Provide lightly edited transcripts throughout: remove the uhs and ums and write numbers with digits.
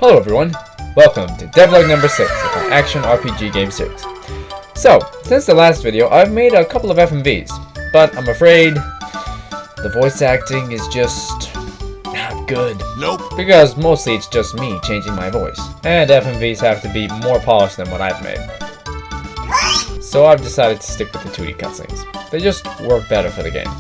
Hello everyone, welcome to Devlog number 6 of our action RPG game series. So, since the last video, I've made a couple of FMVs, but I'm afraid the voice acting is just not good. Nope. Because mostly it's just me changing my voice, and FMVs have to be more polished than what I've made. So I've decided to stick with the 2D cutscenes. They just work better for the game.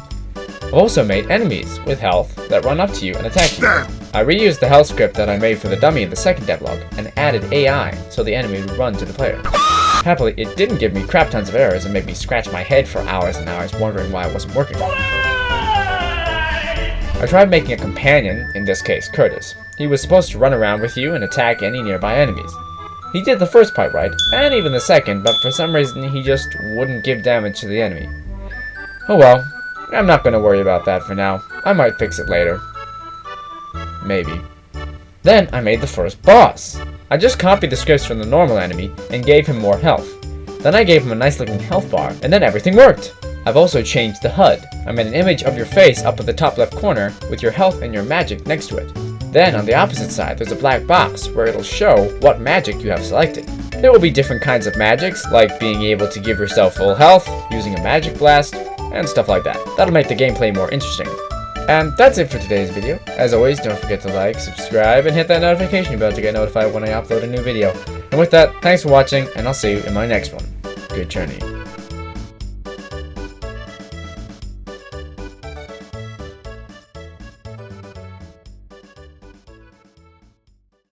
I've also made enemies with health that run up to you and attack you. I reused the health script that I made for the dummy in the second devlog and added AI so the enemy would run to the player. Happily, it didn't give me crap tons of errors and make me scratch my head for hours and hours wondering why it wasn't working. I tried making a companion, in this case Curtis. He was supposed to run around with you and attack any nearby enemies. He did the first part right, and even the second, but for some reason he just wouldn't give damage to the enemy. Oh well. I'm not gonna worry about that for now. I might fix it later. Maybe. Then I made the first boss. I just copied the scripts from the normal enemy and gave him more health. Then I gave him a nice looking health bar, and then everything worked. I've also changed the HUD. I made an image of your face up at the top left corner with your health and your magic next to it. Then on the opposite side there's a black box where it'll show what magic you have selected. There will be different kinds of magics, like being able to give yourself full health, using a magic blast, and stuff like that. That'll make the gameplay more interesting. And that's it for today's video. As always, don't forget to like, subscribe, and hit that notification bell to get notified when I upload a new video. And with that, thanks for watching, and I'll see you in my next one. Good journey.